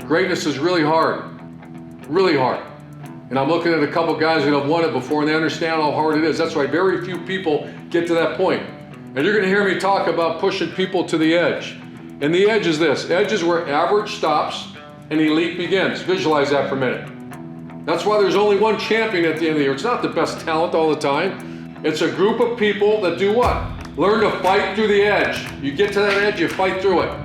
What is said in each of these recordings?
Greatness is really hard, really hard. And I'm looking at a couple guys that have won it before and they understand how hard it is. That's why very few people get to that point. And you're gonna hear me talk about pushing people to the edge. And the edge is this. Edge is where average stops and elite begins. Visualize that for a minute. That's why there's only one champion at the end of the year. It's not the best talent all the time. It's a group of people that do what? Learn to fight through the edge. You get to that edge, you fight through it.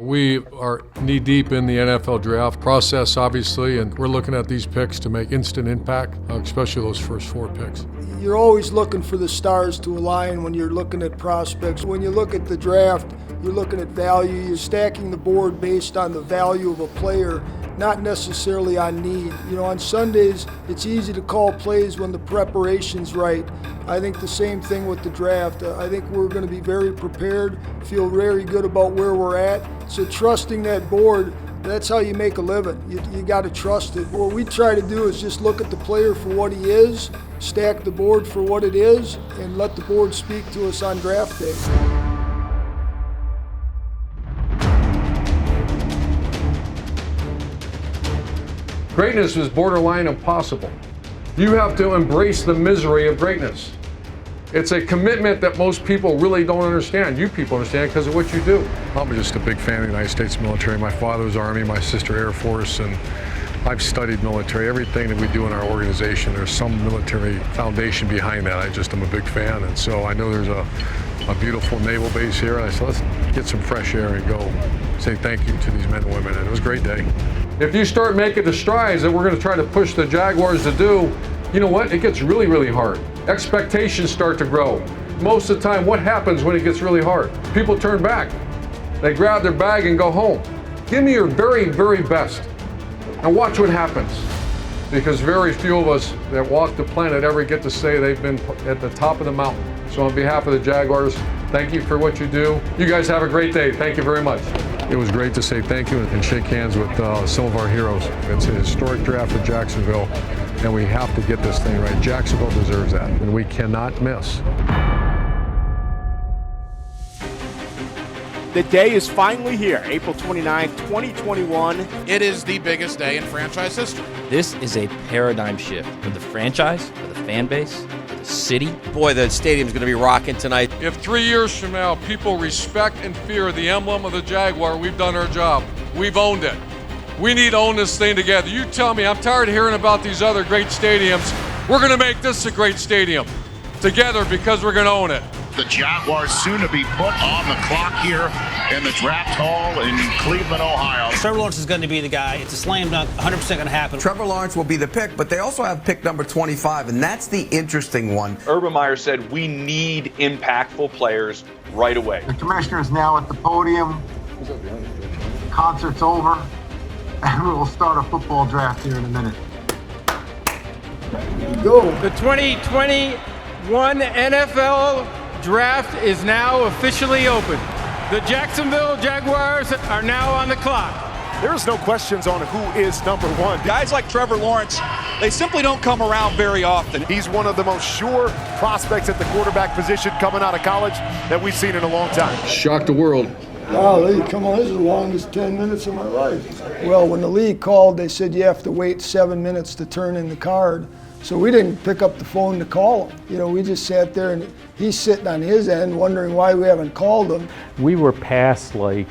We are knee-deep in the NFL draft process, obviously, and we're looking at these picks to make instant impact, especially those first 4 picks. You're always looking for the stars to align when you're looking at prospects. When you look at the draft, you're looking at value. You're stacking the board based on the value of a player, not necessarily on need. You know, on Sundays, it's easy to call plays when the preparation's right. I think the same thing with the draft. I think we're going to be very prepared, feel very good about where we're at. So trusting that board, that's how you make a living. You got to trust it. What we try to do is just look at the player for what he is, stack the board for what it is, and let the board speak to us on draft day. Greatness is borderline impossible. You have to embrace the misery of greatness. It's a commitment that most people really don't understand. You people understand because of what you do. I'm just a big fan of the United States military. My father's Army, my sister Air Force, and I've studied military. Everything that we do in our organization, there's some military foundation behind that. I just am a big fan, and so I know there's a beautiful naval base here, and I said, let's get some fresh air and go say thank you to these men and women, and it was a great day. If you start making the strides that we're going to try to push the Jaguars to do, you know what? It gets really, really hard. Expectations start to grow. Most of the time, what happens when it gets really hard? People turn back. They grab their bag and go home. Give me your very, very best and watch what happens. Because very few of us that walk the planet ever get to say they've been at the top of the mountain. So on behalf of the Jaguars, thank you for what you do. You guys have a great day. Thank you very much. It was great to say thank you and shake hands with some of our heroes. It's a historic draft for Jacksonville, and we have to get this thing right. Jacksonville deserves that, and we cannot miss. The day is finally here, April 29th, 2021. It is the biggest day in franchise history. This is a paradigm shift for the franchise, for the fan base, for the city. Boy, the stadium's going to be rocking tonight. If 3 years from now people respect and fear the emblem of the Jaguar, we've done our job. We've owned it. We need to own this thing together. You tell me, I'm tired of hearing about these other great stadiums. We're going to make this a great stadium together because we're going to own it. The Jaguars soon to be put on the clock here in the draft hall in Cleveland, Ohio. Trevor Lawrence is going to be the guy. It's a slam dunk, 100% going to happen. Trevor Lawrence will be the pick, but they also have pick number 25, and that's the interesting one. Urban Meyer said we need impactful players right away. The commissioner is now at the podium. Concert's over, and we'll start a football draft here in a minute. Go. The 2021 NFL Draft is now officially open. The Jacksonville Jaguars are now on the clock. There's no questions on who is number one. Guys like Trevor Lawrence, they simply don't come around very often. He's one of the most sure prospects at the quarterback position coming out of college that we've seen in a long time. Shocked the world. Golly, come on, this is the longest 10 minutes of my life. Well, when the league called, they said you have to wait 7 minutes to turn in the card. So we didn't pick up the phone to call him. You know, we just sat there and he's sitting on his end wondering why we haven't called him. We were past like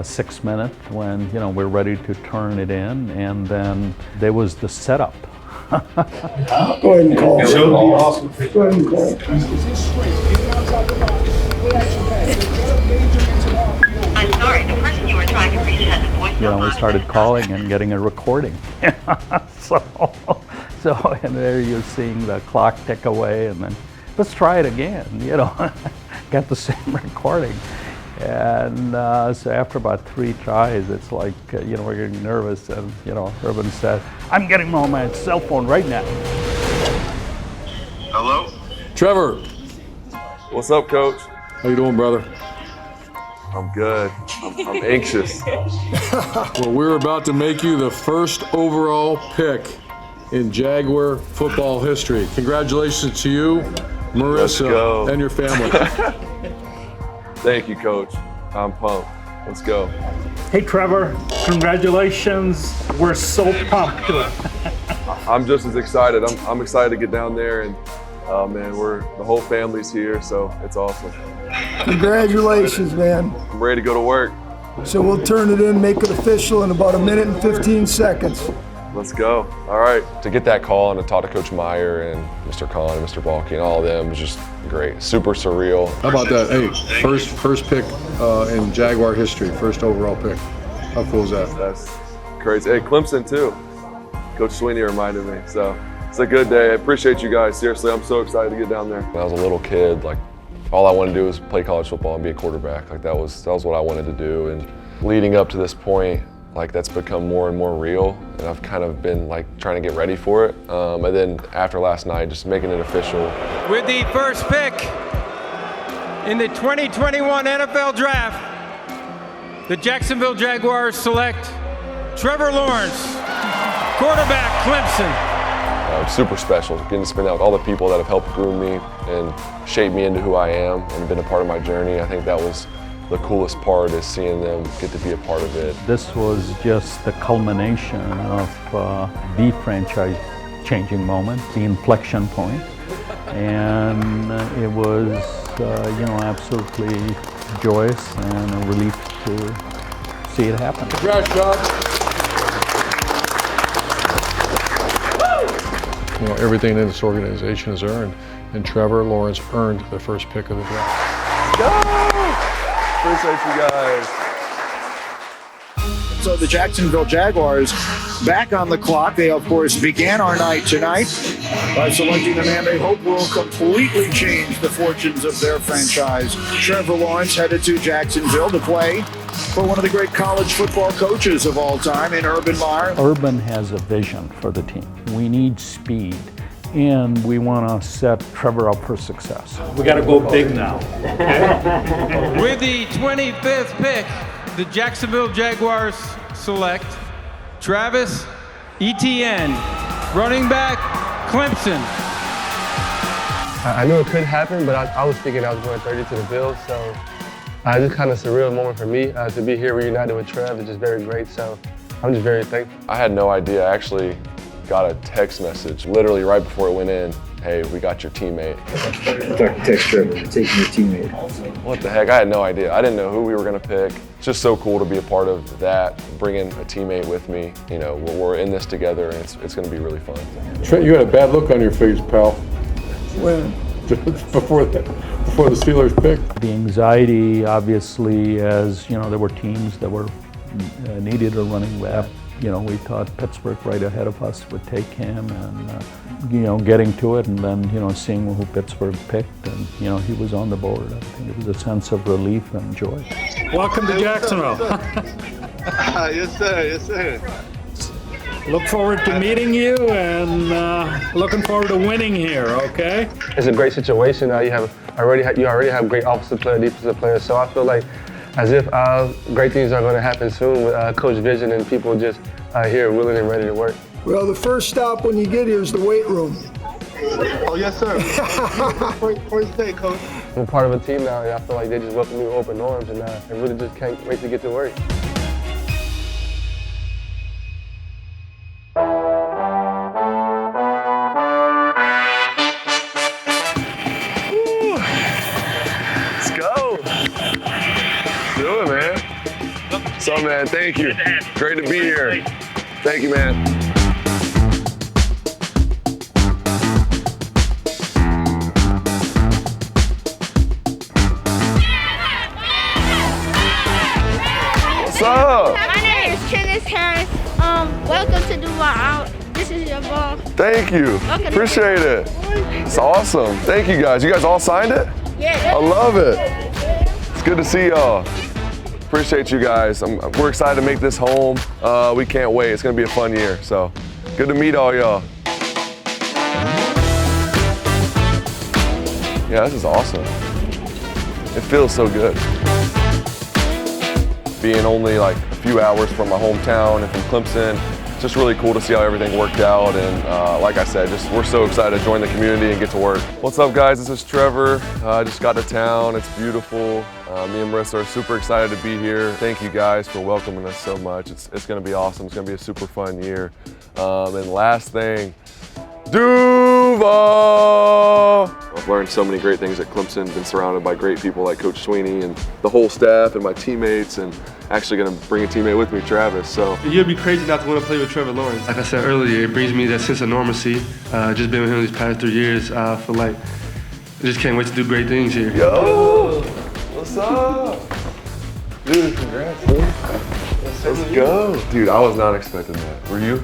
6 minutes when, you know, we're ready to turn it in, and then there was the setup. Go ahead and call. Go ahead and call. I'm sorry, the person you were trying to reach has a voicemail. You know, we started calling and getting a recording. So, and there you're seeing the clock tick away, and then let's try it again, you know. Got the same recording. And so after about 3 tries, it's like, you know, we're getting nervous, and, you know, Urban said, I'm getting on my cell phone right now. Hello? Trevor. What's up, Coach? How you doing, brother? I'm good. I'm anxious. Well, we're about to make you the first overall pick in Jaguar football history. Congratulations to you, Marissa, and your family. Thank you, Coach. I'm pumped. Let's go. Hey, Trevor. Congratulations. We're so pumped. I'm just as excited. I'm excited to get down there, and man, the whole family's here, so it's awesome. Congratulations, man. I'm ready to go to work. So we'll turn it in, make it official in about 1 minute and 15 seconds. Let's go. All right. To get that call and to talk to Coach MEYER and Mr. Khan and Mr. Baalke and all of them was just great. Super surreal. How about that? Hey, first pick in Jaguar history, first overall pick. How cool is that? That's crazy. Hey, Clemson too. Coach Sweeney reminded me. So it's a good day. I appreciate you guys. Seriously, I'm so excited to get down there. When I was a little kid, like all I wanted to do was play college football and be a quarterback. Like that was what I wanted to do. And leading up to this point, like that's become more and more real, and I've kind of been like trying to get ready for it. And then after last night, just making it official. With the first pick in the 2021 NFL Draft, the Jacksonville Jaguars select Trevor Lawrence, quarterback, Clemson. Super special, getting to spend out with all the people that have helped groom me and shape me into who I am and been a part of my journey. I think that was the coolest part, is seeing them get to be a part of it. This was just the culmination of the franchise-changing moment, the inflection point, and it was, you know, absolutely joyous and a relief to see it happen. Congrats, Shad. You know, everything in this organization is earned, and Trevor Lawrence earned the first pick of the draft. Go! Appreciate you guys. So the Jacksonville Jaguars back on the clock. They, of course, began our night tonight by selecting a man they hope will completely change the fortunes of their franchise. Trevor Lawrence headed to Jacksonville to play for one of the great college football coaches of all time in Urban Meyer. Urban has a vision for the team. We need speed, and we want to set Trevor up for success. We got to go big now. With the 25th pick, the Jacksonville Jaguars select Travis Etienne, running back, Clemson. I knew it could happen, but I was thinking I was going 30 to the Bills, so just kind of a surreal moment for me to be here reunited with Trev. It's just very great, so I'm just very thankful. I had no idea. I actually got a text message literally right before it went in. Hey, we got your teammate. Text Trevor, taking your teammate. What the heck? I had no idea. I didn't know who we were going to pick. It's just so cool to be a part of that, bringing a teammate with me. You know, we're in this together, and it's going to be really fun. Trent, you had a bad look on your face, pal. When? before the Steelers picked. The anxiety, obviously, as you know, there were teams that were needed a running back. You know, we thought Pittsburgh right ahead of us would take him, and you know, getting to it, and then you know, seeing who Pittsburgh picked, and you know, he was on the board. I think it was a sense of relief and joy. Welcome to Jacksonville. Yes, sir. Yes, sir. Look forward to meeting you, and looking forward to winning here. Okay. It's a great situation. You already have great offensive player, defensive players. So I feel like as if great things are going to happen soon with Coach Vision and people just here willing and ready to work. Well, the first stop when you get here is the weight room. Oh, yes, sir. First day, Coach. I'm part of a team now, and I feel like they just welcome me with open arms, and I really just can't wait to get to work. So, man, thank you. Great to be here. Thank you, man. What's up? My name is Trent. Welcome to This is your ball. Thank you. Okay. Appreciate it. It's awesome. Thank you guys. You guys all signed it? Yeah. I love it. It's good to see y'all. Appreciate you guys. We're excited to make this home. We can't wait. It's going to be a fun year. So good to meet all y'all. Yeah, this is awesome. It feels so good. Being only like a few hours from my hometown and from Clemson, it's just really cool to see how everything worked out. And like I said, we're so excited to join the community and get to work. What's up, guys? This is Trevor. I just got to town. It's beautiful. Me and Marissa are super excited to be here. Thank you guys for welcoming us so much. It's going to be awesome. It's going to be a super fun year. And last thing, Duval! I've learned so many great things at Clemson, been surrounded by great people like Coach Sweeney and the whole staff and my teammates, and actually going to bring a teammate with me, Travis. So you'd be crazy not to want to play with Trevor Lawrence. Like I said earlier, it brings me that sense of normalcy. Just being with him these past 3 years, I feel like I just can't wait to do great things here. Yo! What's up? Dude, congrats, dude. Let's go. Dude, I was not expecting that. Were you?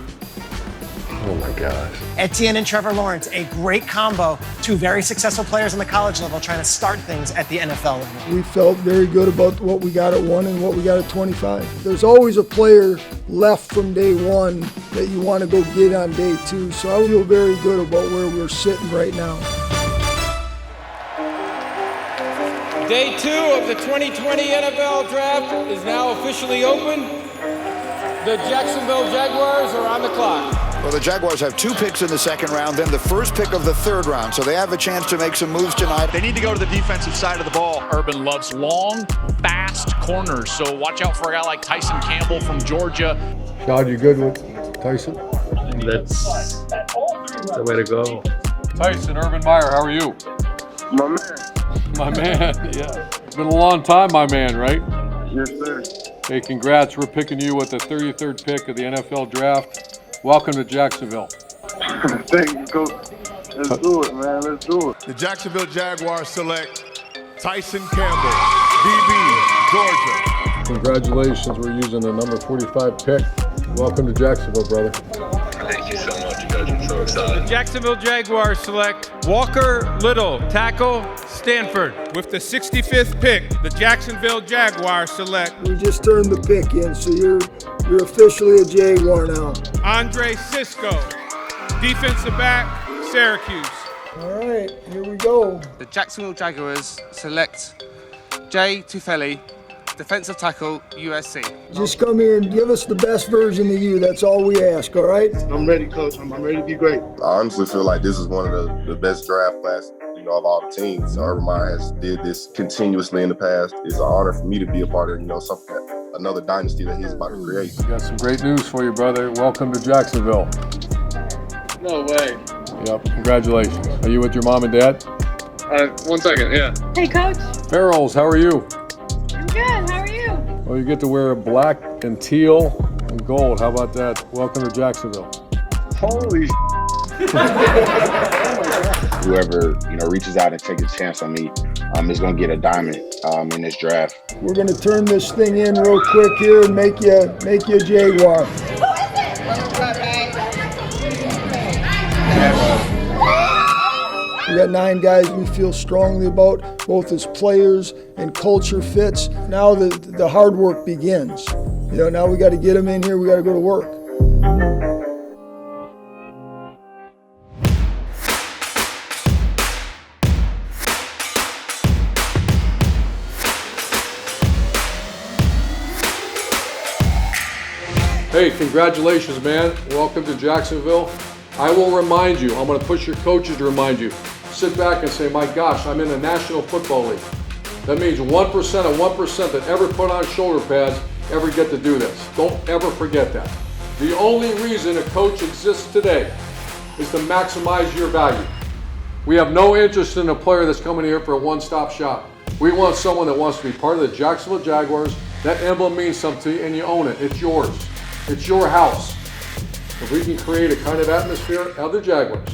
Oh my gosh. Etienne and Trevor Lawrence, a great combo. Two very successful players on the college level trying to start things at the NFL level. We felt very good about what we got at 1 and what we got at 25. There's always a player left from day 1 that you want to go get on day 2. So I feel very good about where we're sitting right now. Day 2 of the 2020 NFL Draft is now officially open. The Jacksonville Jaguars are on the clock. Well, the Jaguars have 2 picks in the second round, then the first pick of the third round, so they have a chance to make some moves tonight. They need to go to the defensive side of the ball. Urban loves long, fast corners, so watch out for a guy like Tyson Campbell from Georgia. Shad, you good with Tyson? That's the way to go. Tyson, Urban Meyer, how are you? My man. My man, yeah. It's been a long time, my man, right? Yes, sir. Hey, congrats. We're picking you with the 33rd pick of the NFL Draft. Welcome to Jacksonville. Thank you, Coach. Let's do it, man. Let's do it. The Jacksonville Jaguars select Tyson Campbell, DB, Georgia. Congratulations. We're using the number 45 pick. Welcome to Jacksonville, brother. Thank you so much, you guys. I'm so excited. The Jacksonville Jaguars select Walker Little, tackle, Stanford. With the 65th pick, the Jacksonville Jaguars select. We just turned the pick in, so you're officially a Jaguar now. Andre Cisco, defensive back, Syracuse. All right, here we go. The Jacksonville Jaguars select Jay Tufele, defensive tackle, USC. Just come here and give us the best version of you. That's all we ask, all right? I'm ready, Coach. I'm ready to be great. I honestly feel like this is one of the best draft classes, of all the teams. So Urban Meyer has did this continuously in the past. It's an honor for me to be a part of, something another dynasty that he's about to create. We got some great news for you, brother. Welcome to Jacksonville. No way. Yep, congratulations. Are you with your mom and dad? 1 second, yeah. Hey, Coach. Farrells, how are you? I'm good. How are you? Well, you get to wear black and teal and gold. How about that? Welcome to Jacksonville. Holy Whoever reaches out and takes a chance on me is going to get a diamond in this draft. We're going to turn this thing in real quick here and make you a Jaguar. We got 9 guys we feel strongly about, both as players and culture fits. Now the hard work begins. Now we got to get them in here. We got to go to work. Hey, congratulations, man. Welcome to Jacksonville. I will remind you, I'm going to push your coaches to remind you. Sit back and say, my gosh, I'm in the National Football League. That means 1% of 1% that ever put on shoulder pads ever get to do this. Don't ever forget that. The only reason a coach exists today is to maximize your value. We have no interest in a player that's coming here for a one-stop shop. We want someone that wants to be part of the Jacksonville Jaguars. That emblem means something to you and you own it. It's yours. It's your house. If we can create a kind of atmosphere of the Jaguars,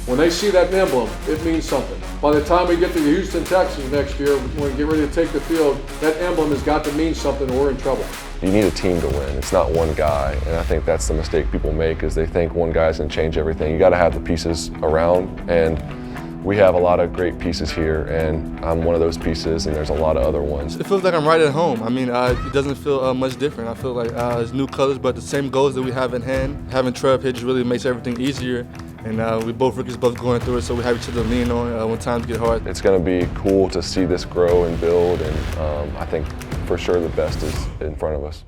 when they see that emblem, it means something. By the time we get to the Houston Texans next year, when we get ready to take the field, that emblem has got to mean something or we're in trouble. You need a team to win. It's not one guy, and I think that's the mistake people make is they think one guy's gonna change everything. You gotta have the pieces around, and we have a lot of great pieces here, and I'm one of those pieces, and there's a lot of other ones. It feels like I'm right at home. I mean, it doesn't feel much different. I feel like it's new colors, but the same goals that we have in hand. Having Trev here just really makes everything easier, and we both rookies both going through it, so we have each other to lean on when times get hard. It's gonna be cool to see this grow and build, and I think for sure the best is in front of us.